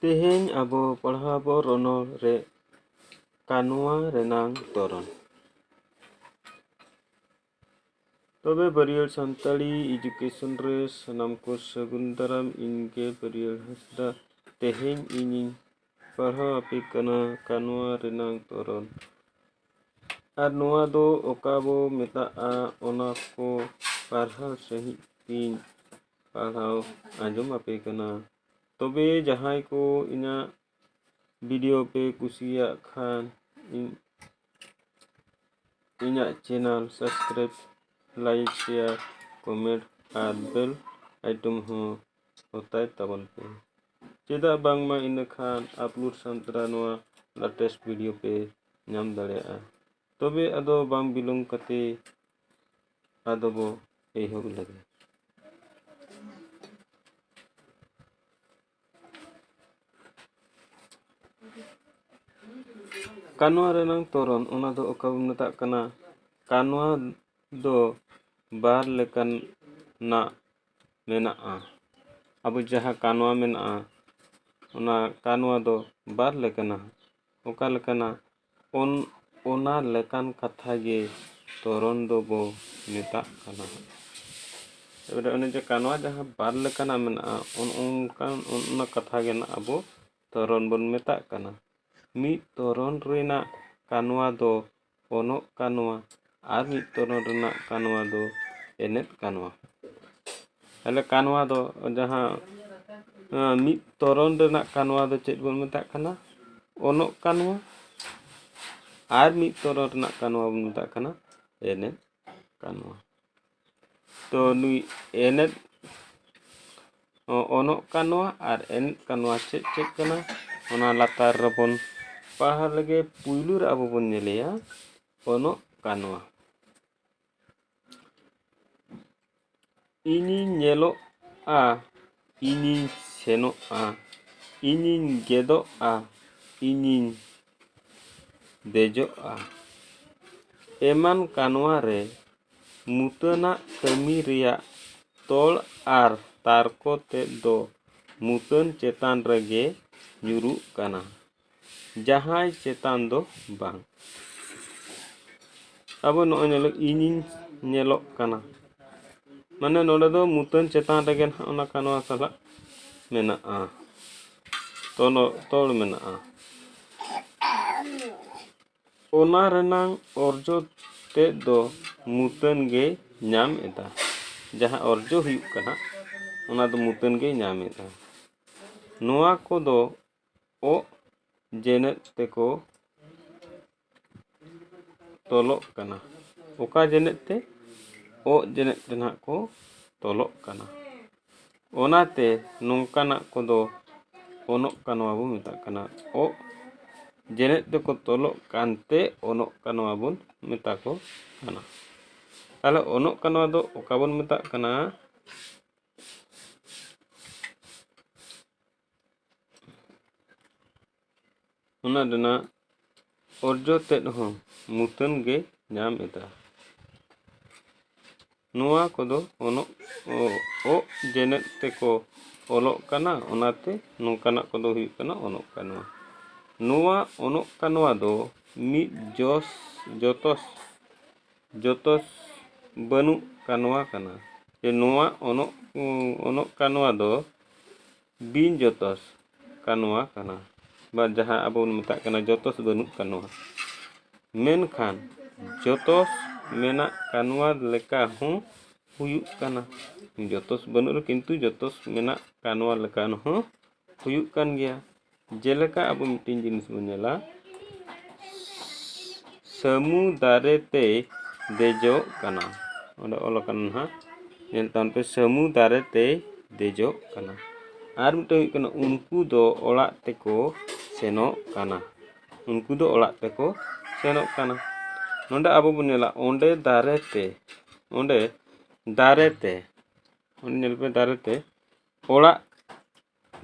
ᱛᱮᱦᱮᱧ ᱟᱵᱚ ᱯᱟᱲᱦᱟᱣ ᱵᱚ ᱨᱚᱱᱚᱲ ᱨᱮ ᱠᱟᱱᱣᱟ ᱨᱮᱱᱟᱝ ᱛᱚᱨᱚᱱ᱾ ᱛᱚᱵᱮ ᱵᱟᱹᱨᱭᱟᱹᱲ ᱥᱟᱱᱛᱟᱲᱤ ᱮᱰᱩᱠᱮᱥᱚᱱ ᱨᱮ ᱥᱟᱱᱟᱢ ᱠᱚ ᱥᱟᱹᱜᱩᱱ ᱫᱟᱨᱟᱢ᱾ ᱤᱧᱜᱮ ᱵᱟᱹᱨᱭᱟᱹᱲ ᱦᱟᱸᱥᱫᱟ᱾ ᱛᱮᱦᱮᱧ ᱤᱧᱤᱧ ᱯᱟᱲᱦᱟᱣ ᱟᱯᱮ ᱠᱟᱱᱟ ᱠᱟᱱᱣᱟ ᱨᱮᱱᱟᱝ ᱛᱚᱨᱚᱱ᱾ ᱟᱨ ᱱᱚᱣᱟ ᱫᱚ ᱚᱠᱟ ᱵᱚ ᱢᱮᱛᱟᱜᱼᱟ ᱚᱱᱟ ᱠᱚ ᱯᱟᱨᱦᱟᱣ ᱥᱟᱺᱦᱤᱡ ᱛᱤᱧ ᱯᱟᱲᱦᱟᱣ ᱟᱸᱡᱚᱢ ᱟᱯᱮ ᱠᱟᱱᱟ᱾ ᱛᱚᱵᱮ ᱡᱟᱦᱟᱸᱭ ᱠᱚ ᱤᱧᱟᱹᱜ ᱵᱷᱤᱰᱤᱭᱳ ᱯᱮ ᱠᱩᱥᱤᱭᱟᱜ ᱠᱷᱟᱱ ᱤᱧᱟᱹᱜ channel subscribe, like, share, comment ᱟᱨ ᱵᱮᱞ ᱟᱭᱴᱮᱢ ᱦᱚᱸ ᱚᱛᱟᱭ ᱛᱟᱵᱚᱱ ᱯᱮ᱾ ᱪᱮᱫᱟᱜ ᱵᱟᱝᱢᱟ ᱤᱱᱟᱹᱠᱷᱟᱱ ᱟᱯᱞᱳᱰ ᱥᱟᱶᱛᱮ ᱱᱚᱣᱟ ᱞᱮᱴᱮᱥᱴ ᱵᱷᱤᱰᱤᱭᱳ ᱯᱮ ᱧᱟᱢ ᱫᱟᱲᱮᱭᱟᱜᱼᱟ᱾ ᱛᱚᱵᱮ ᱟᱫᱚ ᱵᱟᱝ ᱵᱤᱞᱚᱢ ᱠᱟᱛᱮ ᱟᱫᱚ ᱵᱚ ᱮᱦᱚᱵ ᱞᱮᱜᱮ᱾ ᱠᱟᱱᱣᱟ ᱨᱮᱱᱟᱝ ᱛᱚᱨᱚᱱ ᱚᱱᱟ ᱫᱚ ᱚᱠᱟ ᱵᱚᱱ ᱢᱮᱛᱟᱜ ᱠᱟᱱᱟ? ᱠᱟᱱᱣᱟ ᱫᱚ ᱵᱟᱨ ᱞᱮᱠᱟᱱᱟᱜ ᱢᱮᱱᱟᱜᱼᱟ᱾ ᱟᱵᱚ ᱡᱟᱦᱟᱸ ᱠᱟᱱᱣᱟ ᱢᱮᱱᱟᱜᱼᱟ ᱚᱱᱟ ᱠᱟᱱᱣᱟ ᱫᱚ ᱵᱟᱨ ᱞᱮᱠᱟᱱᱟᱜ᱾ ᱚᱠᱟ ᱞᱮᱠᱟᱱᱟᱜ? ᱚᱱᱟ ᱞᱮᱠᱟᱱ ᱠᱟᱛᱷᱟ ᱜᱮ ᱛᱚᱨᱚᱱ ᱫᱚᱵᱚ ᱢᱮᱛᱟᱜ ᱠᱟᱱᱟ᱾ ᱮᱵᱟᱨᱮ ᱚᱱᱮ ᱡᱮ ᱠᱟᱱᱣᱟ ᱡᱟᱦᱟᱸ ᱵᱟᱨ ᱞᱮᱠᱟᱱᱟᱜ ᱢᱮᱱᱟᱜᱼᱟ ᱚᱱᱟ ᱠᱟᱛᱷᱟ ᱜᱮ ᱱᱟᱜ ᱟᱵᱚ ᱛᱚᱨᱚᱱ ᱵᱚᱱ ᱢᱮᱛᱟᱜ ᱠᱟᱱᱟ᱾ ᱢᱤᱫ ᱛᱚᱨᱚᱱ ᱨᱮᱱᱟᱜ ᱠᱟᱱᱣᱟ ᱫᱚ ᱚᱱᱚᱜ ᱠᱟᱱᱣᱟ ᱟᱨ ᱢᱤᱫ ᱛᱚᱨᱚᱱ ᱨᱮᱱᱟᱜ ᱠᱟᱱᱣᱟ ᱫᱚ ᱮᱱᱮᱫ ᱠᱟᱱᱣᱟ᱾ ᱛᱟᱦᱞᱮ ᱠᱟᱱᱣᱟ ᱫᱚ ᱡᱟᱦᱟᱸ ᱢᱤᱫ ᱛᱚᱨᱚᱱ ᱨᱮᱱᱟᱜ ᱠᱟᱱᱣᱟ ᱫᱚ ᱪᱮᱫ ᱵᱚᱱ ᱢᱮᱛᱟᱜ ᱠᱟᱱᱟ? ᱚᱱᱚᱜ ᱠᱟᱱᱣᱟ᱾ ᱟᱨ ᱢᱤᱫ ᱛᱚᱨᱚᱱ ᱨᱮᱱᱟᱜ ᱠᱟᱱᱣᱟ ᱵᱚᱱ ᱢᱮᱛᱟᱜ ᱠᱟᱱᱟ ᱮᱱᱮᱫ ᱠᱟᱱᱣᱟ᱾ ᱛᱚ ᱱᱩᱭ ᱮᱱᱮᱫ ᱚᱱᱚᱜ ᱠᱟᱱᱣᱟ ᱟᱨ ᱮᱱᱮᱫ ᱠᱟᱱᱣᱟ ᱪᱮᱫ ᱠᱟᱱᱟ? ᱚᱱᱟ ᱞᱟᱛᱟᱨ ᱨᱮᱵᱚᱱ ᱯᱟᱲᱦᱟᱣ ᱞᱮᱜᱮ᱾ ᱯᱩᱭᱞᱩ ᱨᱮ ᱟᱵᱚ ᱵᱚᱱ ᱧᱮᱞᱮᱭᱟ ᱚᱱᱚᱜ ᱠᱟᱱᱣᱟ᱾ ᱤᱧᱤᱧ ᱧᱮᱞᱚᱜᱼᱟ, ᱤᱧᱤᱧ ᱥᱮᱱᱚᱜᱼᱟ, ᱤᱧᱤᱧ ᱜᱮᱫᱚᱜᱼᱟ, ᱤᱧᱤᱧ ᱫᱮᱡᱚᱜᱼᱟ᱾ ᱮᱢᱟᱱ ᱠᱟᱱᱣᱟ ᱨᱮ ᱢᱩᱛᱟᱹᱱᱟᱜ ᱠᱟᱹᱢᱤ ᱨᱮᱭᱟᱜ ᱛᱚᱞ ᱟᱨ ᱛᱟᱨᱠᱚ ᱛᱮᱫ ᱫᱚ ᱢᱩᱛᱟᱹᱱ ᱪᱮᱛᱟᱱ ᱨᱮᱜᱮ ᱧᱩᱨᱩᱜ ᱠᱟᱱᱟ, ᱡᱟᱦᱟᱸᱭ ᱪᱮᱛᱟᱱ ᱫᱚ ᱵᱟᱝ᱾ ᱟᱵᱚ ᱱᱚᱜᱼᱚᱭ ᱤᱧᱤᱧ ᱧᱮᱞᱚᱜ ᱠᱟᱱᱟ ᱢᱟᱱᱮ ᱱᱚᱰᱮ ᱫᱚ ᱢᱩᱛᱟᱹᱱ ᱪᱮᱛᱟᱱ ᱨᱮᱜᱮ ᱱᱟᱦᱟᱜ ᱚᱱᱟ ᱠᱟᱱᱣᱟ ᱥᱟᱞᱟᱜ ᱢᱮᱱᱟᱜᱼᱟ, ᱛᱚᱞ ᱢᱮᱱᱟᱜᱼᱟ᱾ ᱚᱱᱟ ᱨᱮᱱᱟᱝ ᱚᱨᱡᱚ ᱛᱮᱫ ᱫᱚ ᱢᱩᱛᱟᱹᱱ ᱜᱮ ᱧᱟᱢ ᱮᱫᱟ᱾ ᱡᱟᱦᱟᱸ ᱚᱨᱡᱚ ᱦᱩᱭᱩᱜ ᱠᱟᱱᱟ ᱚᱱᱟ ᱫᱚ ᱢᱩᱛᱟᱹᱱ ᱜᱮ ᱧᱟᱢ ᱮᱫᱟ᱾ ᱱᱚᱣᱟ ᱠᱚᱫᱚ ᱚᱜ ᱡᱮᱱᱮᱫ ᱛᱮᱠᱚ ᱛᱚᱞᱚᱜ ᱠᱟᱱᱟ᱾ ᱚᱠᱟ ᱡᱮᱱᱮᱫ ᱛᱮ? ᱚᱜ ᱡᱮᱱᱮᱫ ᱛᱮ ᱱᱟᱦᱟᱜ ko ᱛᱚᱞᱚᱜ ᱠᱟᱱᱟ᱾ ᱚᱱᱟᱛᱮ ᱱᱚᱝᱠᱟᱱᱟᱜ ᱠᱚᱫᱚ ᱚᱱᱚᱜ ᱠᱟᱱᱣᱟ ᱵᱚᱱ ᱢᱮᱛᱟᱜ ᱠᱟᱱᱟ᱾ ᱚᱜ ᱡᱮᱱᱮᱫ ᱛᱮᱠᱚ ᱛᱚᱞᱚᱜ ᱠᱟᱱᱛᱮ ᱚᱱᱚᱜ ᱠᱟᱱᱣᱟ ᱵᱚᱱ ᱢᱮᱛᱟ ᱠᱚ ᱠᱟᱱᱟ᱾ ᱛᱟᱦᱞᱮ ᱚᱱᱚᱜ ᱠᱟᱱᱣᱟ ᱫᱚ ᱚᱠᱟ ᱵᱚᱱ ᱢᱮᱛᱟᱜ ᱠᱟᱱᱟ? ᱚᱱᱟ ᱨᱮᱱᱟᱜ ᱚᱨᱡᱚ ᱛᱮᱫ ᱦᱚᱸ ᱢᱩᱛᱟᱹᱱ ᱜᱮ ᱧᱟᱢ ᱮᱫᱟ᱾ ᱱᱚᱣᱟ ᱠᱚᱫᱚ ᱚᱜ ᱡᱮᱱᱮᱫ ᱛᱮᱠᱚ ᱚᱞᱚᱜ ᱠᱟᱱᱟ, ᱚᱱᱟᱛᱮ ᱱᱚᱝᱠᱟᱱᱟᱜ ᱠᱚᱫᱚ ᱦᱩᱭᱩᱜ ᱠᱟᱱᱟ ᱚᱱᱚᱜ ᱠᱟᱱᱣᱟ᱾ ᱱᱚᱣᱟ ᱚᱱᱚᱜ ᱠᱟᱱᱣᱟ ᱫᱚ ᱢᱤᱫ ᱡᱚᱛᱚᱥ ᱵᱟᱹᱱᱩᱜ ᱠᱟᱱᱣᱟ ᱠᱟᱱᱟ᱾ ᱱᱚᱣᱟ ᱚᱱᱚᱜ ᱠᱟᱱᱣᱟ ᱫᱚ ᱵᱤᱱ ᱡᱚᱛᱚᱥ ᱠᱟᱱᱣᱟ ᱠᱟᱱᱟ, ᱵᱟ ᱡᱟᱦᱟᱸ ᱟᱵᱚ ᱵᱚᱱ ᱢᱮᱛᱟᱜ ᱠᱟᱱᱟ ᱡᱚᱛᱚᱥ ᱵᱟᱹᱱᱩᱜ ᱠᱟᱱᱣᱟ᱾ ᱢᱮᱱᱠᱷᱟᱱ ᱡᱚᱛᱚᱥ ᱢᱮᱱᱟᱜ ᱠᱟᱱᱣᱟ ᱞᱮᱠᱟ ᱦᱚᱸ ᱦᱩᱭᱩᱜ ᱠᱟᱱᱟ᱾ ᱡᱚᱛᱚᱥ ᱵᱟᱹᱱᱩᱜ ᱨᱮ ᱠᱤᱱᱛᱩ ᱡᱚᱛᱚᱥ ᱢᱮᱱᱟᱜ ᱠᱟᱱᱣᱟ ᱞᱮᱠᱟᱱ ᱦᱚᱸ ᱦᱩᱭᱩᱜ ᱠᱟᱱ ᱜᱮᱭᱟ᱾ ᱡᱮᱞᱮᱠᱟ ᱟᱵᱚ ᱢᱤᱫᱴᱮᱱ ᱡᱤᱱᱤᱥ ᱵᱚᱱ ᱧᱮᱞᱟ, ᱥᱟᱹᱢᱩ ᱫᱟᱨᱮ ᱛᱮᱭ ᱫᱮᱡᱚᱜ ᱠᱟᱱᱟ᱾ ᱚᱸᱰᱮ ᱚᱞ ᱟᱠᱟᱱᱟ ᱱᱟᱦᱟᱜ, ᱧᱮᱞ ᱛᱟᱵᱚᱱ ᱯᱮ, ᱥᱟᱹᱢᱩ ᱫᱟᱨᱮ ᱛᱮᱭ ᱫᱮᱡᱚᱜ ᱠᱟᱱᱟ᱾ ᱟᱨ ᱢᱤᱫᱴᱮᱱ ᱦᱩᱭᱩᱜ ᱠᱟᱱᱟ ᱩᱱᱠᱩ ᱫᱚ ᱚᱲᱟᱜ ᱛᱮᱠᱚ ᱥᱮᱱᱚᱜ ᱠᱟᱱᱟ᱾ ᱩᱱᱠᱩ ᱫᱚ ᱚᱲᱟᱜ ᱛᱮᱠᱚ ᱥᱮᱱᱚᱜ ᱠᱟᱱᱟ᱾ ᱱᱚᱰᱮ ᱟᱵᱚ ᱵᱚᱱ ᱧᱮᱞᱟ ᱚᱸᱰᱮ ᱫᱟᱨᱮᱛᱮ ᱧᱮᱞ ᱯᱮ, ᱫᱟᱨᱮᱛᱮ, ᱚᱲᱟᱜ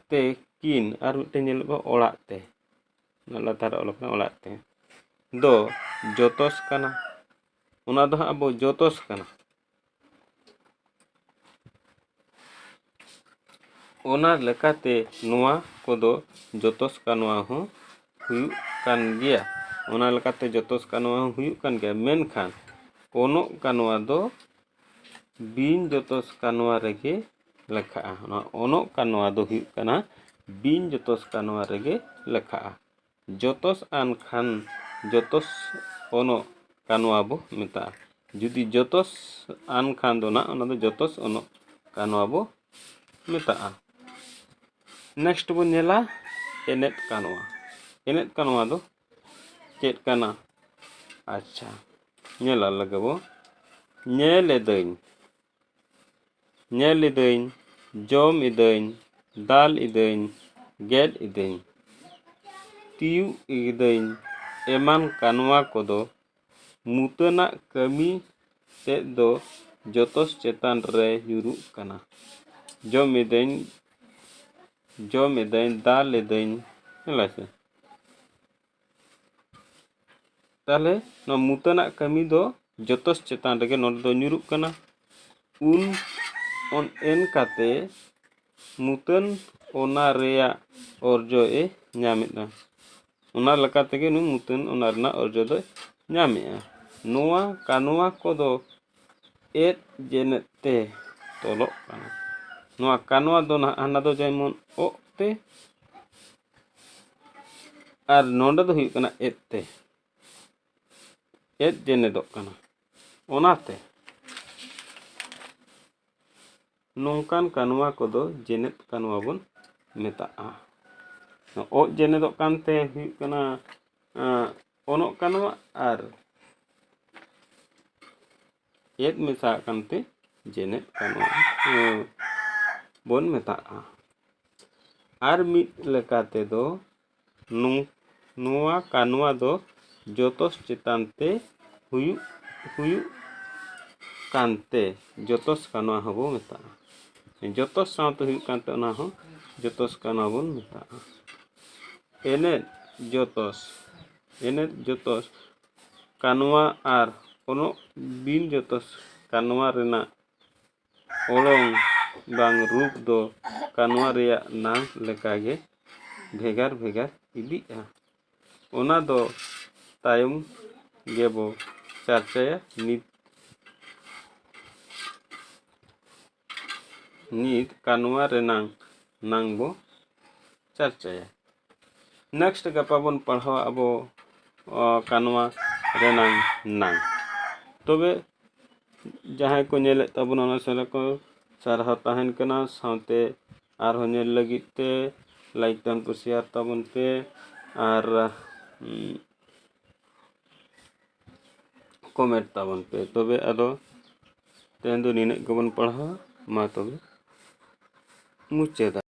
ᱛᱮ ᱠᱤᱱ, ᱟᱨ ᱢᱤᱫᱴᱮᱱ ᱧᱮᱞ ᱯᱮ ᱚᱲᱟᱜ ᱛᱮ, ᱞᱟᱛᱟᱨ ᱨᱮ ᱚᱞ ᱟᱠᱟᱱᱟ ᱚᱲᱟᱜ ᱛᱮ ᱫᱚ ᱡᱚᱛᱚᱥ ᱠᱟᱱᱟ᱾ ᱚᱱᱟ ᱫᱚ ᱦᱟᱸᱜ ᱟᱵᱚ ᱡᱚᱛᱚᱥ ᱠᱟᱱᱟ᱾ ᱚᱱᱟ ᱞᱮᱠᱟᱛᱮ ᱱᱚᱣᱟ ᱠᱚᱫᱚ ᱡᱚᱛᱚᱥ ᱠᱟᱱᱣᱟ ᱦᱚᱸ ᱦᱩᱭᱩᱜ ᱠᱟᱱ ᱜᱮᱭᱟ᱾ ᱚᱱᱟ ᱞᱮᱠᱟᱛᱮ ᱡᱚᱛᱚᱥ ᱠᱟᱱᱣᱟ ᱦᱚᱸ ᱦᱩᱭᱩᱜ ᱠᱟᱱ ᱜᱮᱭᱟ, ᱢᱮᱱᱠᱷᱟᱱ ᱚᱱᱚᱜ ᱠᱟᱱᱣᱟ ᱫᱚ ᱵᱤᱱ ᱡᱚᱛᱚᱥ ᱠᱟᱱᱣᱟ ᱨᱮᱜᱮ ᱞᱮᱠᱷᱟᱜᱼᱟ᱾ ᱚᱱᱟ ᱚᱱᱚᱜ ᱠᱟᱱᱣᱟ ᱫᱚ ᱦᱩᱭᱩᱜ ᱠᱟᱱᱟ ᱵᱤᱱ ᱡᱚᱛᱚᱥ ᱠᱟᱱᱣᱟ ᱨᱮᱜᱮ ᱞᱮᱠᱷᱟᱜᱼᱟ᱾ ᱡᱚᱛᱚᱥ ᱟᱱ ᱠᱷᱟᱱ ᱡᱚᱛᱚᱥ ᱚᱱᱚᱜ ᱠᱟᱱᱣᱟ ᱵᱚ ᱢᱮᱛᱟᱜᱼᱟ᱾ ᱡᱩᱫᱤ ᱡᱚᱛᱚᱥ ᱟᱱ ᱠᱷᱟᱱ ᱫᱚ ᱱᱟᱜ ᱚᱱᱟ ᱫᱚ ᱡᱚᱛᱚᱥ ᱚᱱᱚᱜ ᱠᱟᱱᱣᱟ ᱵᱚ ᱢᱮᱛᱟᱜᱼᱟ᱾ ᱱᱮᱠᱥᱴ ᱵᱚᱱ ᱧᱮᱞᱟ ᱮᱱᱮᱫ ᱠᱟᱱᱣᱟ᱾ ᱮᱱᱮᱫ ᱠᱟᱱᱣᱟ ᱫᱚ ᱪᱮᱫ ᱠᱟᱱᱟ? ᱟᱪᱪᱷᱟ, ᱧᱮᱞᱟ ᱞᱟᱜᱟ ᱵᱚ ᱧᱮᱞ ᱮᱫᱟᱹᱧ, ᱧᱮᱞ ᱤᱫᱟᱹᱧ, ᱡᱚᱢ ᱤᱫᱟᱹᱧ, ᱫᱟᱞ ᱤᱫᱟᱹᱧ, ᱜᱮᱫ ᱤᱫᱟᱹᱧ, ᱛᱤᱭᱩᱜ ᱤᱫᱟᱹᱧ ᱮᱢᱟᱱ ᱠᱟᱱᱣᱟ ᱠᱚᱫᱚ ᱢᱩᱛᱟᱹᱱᱟᱜ ᱠᱟᱹᱢᱤ ᱛᱮᱫ ᱫᱚ ᱡᱚᱛᱚᱥ ᱪᱮᱛᱟᱱ ᱨᱮ ᱧᱩᱨᱩᱜ ᱠᱟᱱᱟ᱾ ᱡᱚᱢ ᱤᱫᱟᱹᱧ, ᱫᱟᱞ ᱤᱫᱟᱹᱧ, ᱦᱮᱸ ᱥᱮ? ᱛᱟᱦᱚᱞᱮ ᱱᱚᱣᱟ ᱢᱩᱛᱟᱹᱱᱟᱜ ᱠᱟᱹᱢᱤ ᱫᱚ ᱡᱚᱛᱚᱥ ᱪᱮᱛᱟᱱ ᱨᱮᱜᱮ ᱱᱚᱰᱮ ᱫᱚ ᱧᱩᱨᱩᱜ ᱠᱟᱱᱟ᱾ ᱮᱱ ᱠᱟᱛᱮ ᱢᱩᱛᱟᱹᱱ ᱚᱱᱟ ᱨᱮᱭᱟᱜ ᱚᱨᱡᱚᱭ ᱧᱟᱢᱮᱫᱟ᱾ ᱚᱱᱟ ᱞᱮᱠᱟ ᱛᱮᱜᱮ ᱱᱩᱭ ᱢᱩᱛᱟᱹᱱ ᱚᱱᱟ ᱨᱮᱱᱟᱜ ᱚᱨᱡᱚ ᱫᱚᱭ ᱧᱟᱢᱮᱜᱼᱟ᱾ ᱱᱚᱣᱟ ᱠᱟᱱᱣᱟ ᱠᱚᱫᱚ ᱮᱫ ᱡᱮᱱᱮᱫ ᱛᱮ ᱛᱚᱞᱚᱜ ᱠᱟᱱᱟ᱾ ᱱᱚᱣᱟ ᱠᱟᱱᱣᱟ ᱫᱚ ᱱᱟᱦᱟᱜ ᱦᱟᱱᱟ ᱫᱚ ᱡᱮᱢᱚᱱ ᱚᱜ ᱛᱮ ᱟᱨ ᱱᱚᱰᱮ ᱫᱚ ᱦᱩᱭᱩᱜ ᱠᱟᱱᱟ ᱮᱫ ᱛᱮ, ᱮᱫ ᱡᱮᱱᱮᱫᱚᱜ ᱠᱟᱱᱟ᱾ ᱚᱱᱟᱛᱮ ᱱᱚᱝᱠᱟᱱ ᱠᱟᱱᱣᱟ ᱠᱚᱫᱚ ᱡᱮᱱᱮᱫ ᱠᱟᱱᱣᱟ ᱵᱚᱱ ᱢᱮᱛᱟᱜᱼᱟ᱾ ᱚᱜ ᱡᱮᱱᱮᱫᱚᱜ ᱠᱟᱱᱛᱮ ᱦᱩᱭᱩᱜ ᱠᱟᱱᱟ ᱚᱱᱚᱜ ᱠᱟᱱᱣᱟ, ᱟᱨ ᱮᱫ ᱢᱮᱥᱟᱜ ᱠᱟᱱᱛᱮ ᱡᱮᱱᱮᱫ ᱠᱟᱱᱣᱟ ᱵᱚᱱ ᱢᱮᱛᱟᱜᱼᱟ᱾ ᱟᱨ ᱢᱤᱫ ᱞᱮᱠᱟ ᱛᱮᱫᱚ ᱱᱚᱣᱟ ᱠᱟᱱᱣᱟ ᱫᱚ ᱡᱚᱛᱚᱥ ᱪᱮᱛᱟᱱ ᱛᱮ ᱦᱩᱭᱩᱜ ᱠᱟᱱᱛᱮ ᱡᱚᱛᱚᱥ ᱠᱟᱱᱣᱟ ᱦᱚᱸᱵᱚ ᱢᱮᱛᱟᱜᱼᱟ᱾ ᱡᱚᱛᱚᱥ ᱥᱟᱶᱛᱮ ᱦᱩᱭᱩᱜ ᱠᱟᱱᱛᱮ ᱚᱱᱟ ᱦᱚᱸ ᱡᱚᱛᱚᱥ ᱠᱟᱱᱣᱟ ᱵᱚᱱ ᱢᱮᱛᱟᱜᱼᱟ᱾ ᱮᱱᱮᱫ ᱡᱚᱛᱚᱥ ᱠᱟᱱᱣᱟ ᱟᱨ ᱚᱱᱚᱜ ᱵᱤᱱ ᱡᱚᱛᱚᱥ ᱠᱟᱱᱣᱟ ᱨᱮᱱᱟᱜ ᱚᱲᱚᱝ ᱵᱟᱝ ᱨᱩᱯ ᱫᱚ ᱠᱟᱱᱣᱟ ᱨᱮᱭᱟᱜ ᱱᱟᱝ ᱞᱮᱠᱟᱜᱮ ᱵᱷᱮᱜᱟᱨ ᱵᱷᱮᱜᱟᱨ ᱤᱫᱤᱜᱼᱟ᱾ ᱚᱱᱟ ᱫᱚ ᱛᱟᱭᱚᱢ ᱜᱮᱵᱚ ᱪᱟᱨᱪᱟᱭᱟ᱾ ᱱᱤᱛ ᱠᱟᱱᱣᱟ ᱨᱮᱱᱟᱝ ᱱᱟᱝ ᱵᱚ ᱪᱟᱨᱪᱟᱭᱟ᱾ ᱱᱮᱠᱥᱴ ᱜᱟᱯᱟ ᱵᱚᱱ ᱯᱟᱲᱦᱟᱣᱟ ᱟᱵᱚ ᱠᱟᱱᱣᱟ ᱨᱮᱱᱟᱝ ᱱᱟᱝ᱾ ᱛᱚᱵᱮ ᱡᱟᱦᱟᱸᱭ ᱠᱚ ᱧᱮᱞᱮᱫ ᱛᱟᱵᱚᱱᱟ ᱚᱱᱟ ᱥᱟᱞᱟ ᱠᱚ ᱥᱟᱨᱦᱟᱣ ᱛᱟᱦᱮᱱ ᱠᱟᱱᱟ᱾ ᱥᱟᱶᱛᱮ ᱟᱨᱦᱚᱸ ᱧᱮᱞ ᱞᱟᱹᱜᱤᱫ ᱛᱮ ᱞᱟᱭᱤᱠ ᱛᱟᱵᱚᱱ ᱯᱮ, ᱥᱮᱭᱟᱨ ᱛᱟᱵᱚᱱ ᱯᱮ, ᱟᱨ ᱠᱚᱢᱮᱱᱴ ᱛᱟᱵᱚᱱ ᱯᱮ᱾ ᱛᱚᱵᱮ ᱟᱫᱚ ᱛᱮᱦᱮᱧ ᱫᱚ ᱱᱤᱱᱟᱹᱜ ᱜᱮᱵᱚᱱ ᱯᱟᱲᱦᱟᱣᱟ᱾ ᱢᱟ ᱛᱚᱵᱮ ᱢᱩᱪᱟᱹᱫᱟ᱾